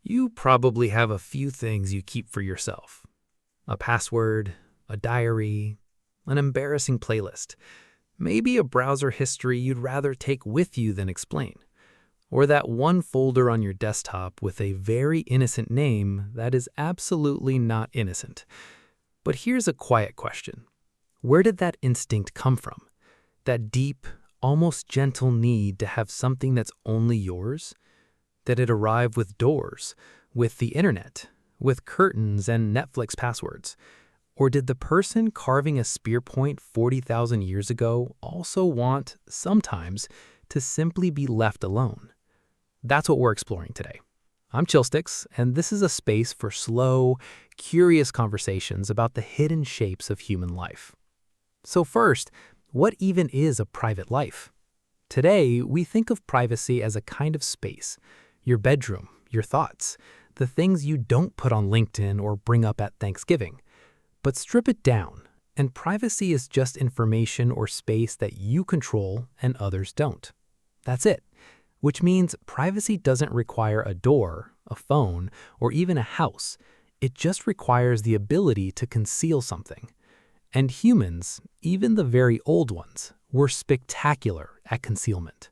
You probably have a few things you keep for yourself. A password, a diary, an embarrassing playlist, maybe a browser history you'd rather take with you than explain, or that one folder on your desktop with a very innocent name that is absolutely not innocent. But here's a quiet question. Where did that instinct come from? That deep, almost gentle need to have something that's only yours? Did it arrive with doors, with the internet, with curtains and Netflix passwords? Or did the person carving a spear point 40,000 years ago also want, sometimes, to simply be left alone? That's what we're exploring today. I'm Chillstix, and this is a space for slow, curious conversations about the hidden shapes of human life. So first, what even is a private life? Today, we think of privacy as a kind of space. Your bedroom, your thoughts, the things you don't put on LinkedIn or bring up at Thanksgiving. But strip it down, and privacy is just information or space that you control and others don't. That's it. Which means privacy doesn't require a door, a phone, or even a house. It just requires the ability to conceal something. And humans, even the very old ones, were spectacular at concealment.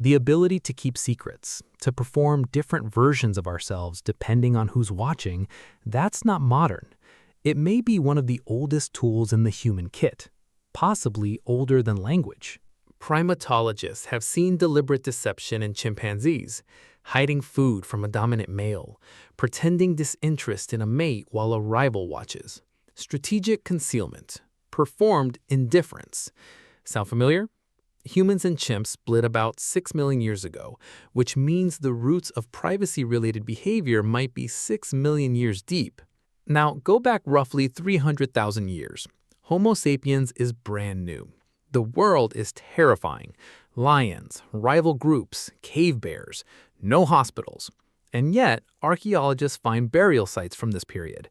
The ability to keep secrets, to perform different versions of ourselves depending on who's watching, that's not modern. It may be one of the oldest tools in the human kit, possibly older than language. Primatologists have seen deliberate deception in chimpanzees, hiding food from a dominant male, pretending disinterest in a mate while a rival watches. Strategic concealment, performed indifference. Sound familiar? Humans and chimps split about 6 million years ago, which means the roots of privacy-related behavior might be 6 million years deep. Now, go back roughly 300,000 years. Homo sapiens is brand new. The world is terrifying. Lions, rival groups, cave bears, no hospitals. And yet, archaeologists find burial sites from this period.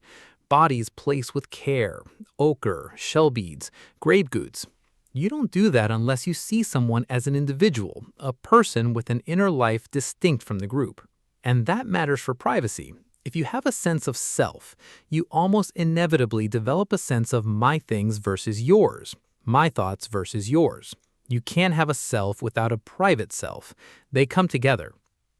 Bodies placed with care, ochre, shell beads, grave goods. You don't do that unless you see someone as an individual, a person with an inner life distinct from the group. And that matters for privacy. If you have a sense of self, you almost inevitably develop a sense of my things versus yours, my thoughts versus yours. You can't have a self without a private self. They come together.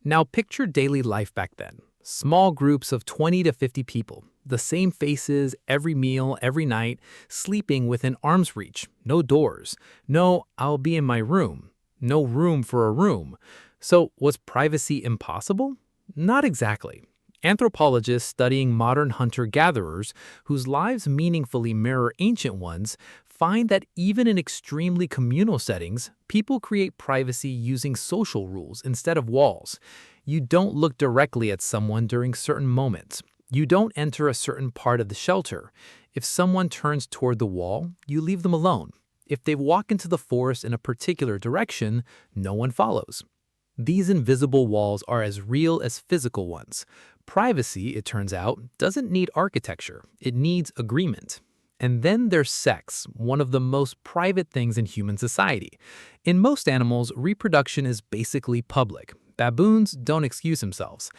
Now picture daily life back then. Small groups of 20 to 50 people, the same faces, every meal, every night, sleeping within arm's reach, no doors, no I'll be in my room, no room for a room. So was privacy impossible? Not exactly. Anthropologists studying modern hunter-gatherers, whose lives meaningfully mirror ancient ones, find that even in extremely communal settings, people create privacy using social rules instead of walls. You don't look directly at someone during certain moments. You don't enter a certain part of the shelter. If someone turns toward the wall, you leave them alone. If they walk into the forest in a particular direction, no one follows. These invisible walls are as real as physical ones. Privacy, it turns out, doesn't need architecture. It needs agreement. And then there's sex, one of the most private things in human society. In most animals, reproduction is basically public. Baboons don't excuse themselves.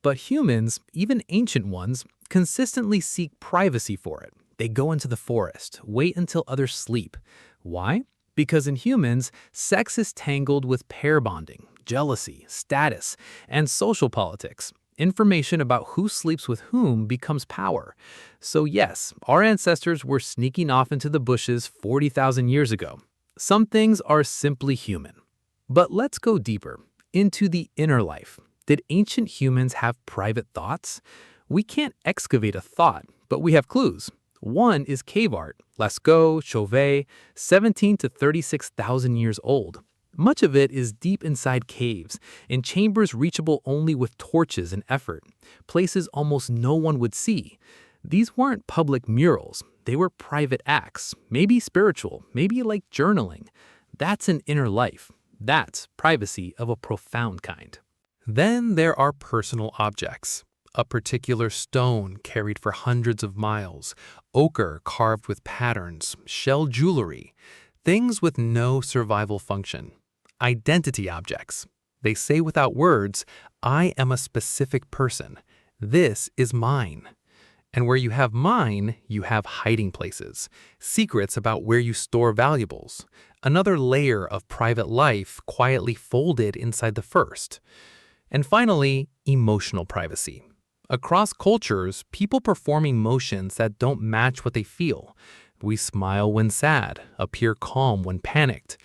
But humans, even ancient ones, consistently seek privacy for it. They go into the forest, wait until others sleep. Why? Because in humans, sex is tangled with pair bonding, jealousy, status, and social politics. Information about who sleeps with whom becomes power. So yes, our ancestors were sneaking off into the bushes 40,000 years ago. Some things are simply human. But let's go deeper, into the inner life. Did ancient humans have private thoughts? We can't excavate a thought, but we have clues. One is cave art, Lascaux, Chauvet, 17 to 36,000 years old. Much of it is deep inside caves, in chambers reachable only with torches and effort, places almost no one would see. These weren't public murals, they were private acts, maybe spiritual, maybe like journaling. That's an inner life. That's privacy of a profound kind. Then there are personal objects. A particular stone carried for hundreds of miles, ochre carved with patterns, shell jewelry, things with no survival function. Identity objects. They say without words, I am a specific person, This is mine. And where you have mine, you have hiding places, secrets about where you store valuables, another layer of private life quietly folded inside the first. And finally, emotional privacy. Across cultures, people perform emotions that don't match what they feel. We smile when sad, appear calm when panicked.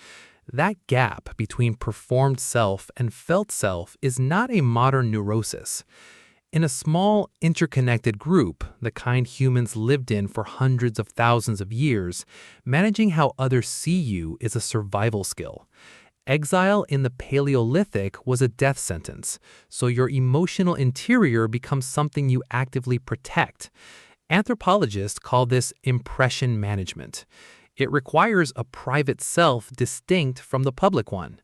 That gap between performed self and felt self is not a modern neurosis. In a small, interconnected group, the kind humans lived in for hundreds of thousands of years, managing how others see you is a survival skill. Exile in the Paleolithic was a death sentence, so your emotional interior becomes something you actively protect. Anthropologists call this impression management. It requires a private self distinct from the public one.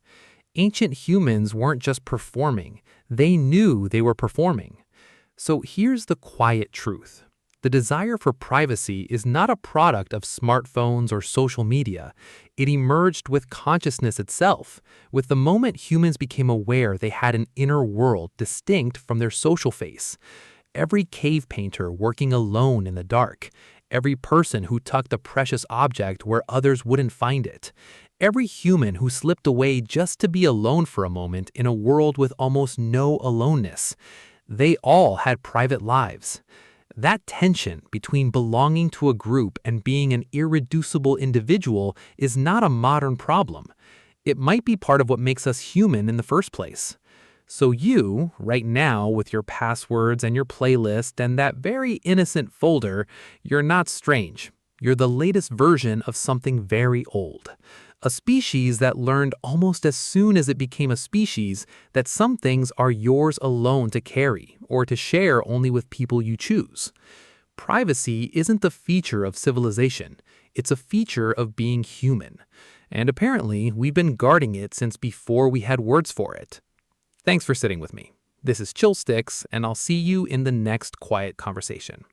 Ancient humans weren't just performing, they knew they were performing. So here's the quiet truth. The desire for privacy is not a product of smartphones or social media. It emerged with consciousness itself, with the moment humans became aware they had an inner world distinct from their social face. Every cave painter working alone in the dark, every person who tucked a precious object where others wouldn't find it, every human who slipped away just to be alone for a moment in a world with almost no aloneness. They all had private lives. That tension between belonging to a group and being an irreducible individual is not a modern problem. It might be part of what makes us human in the first place. So you, right now, with your passwords and your playlist and that very innocent folder, you're not strange. You're the latest version of something very old. A species that learned almost as soon as it became a species that some things are yours alone to carry or to share only with people you choose. Privacy isn't the feature of civilization, it's a feature of being human. And apparently, we've been guarding it since before we had words for it. Thanks for sitting with me. This is Chillstix, and I'll see you in the next quiet conversation.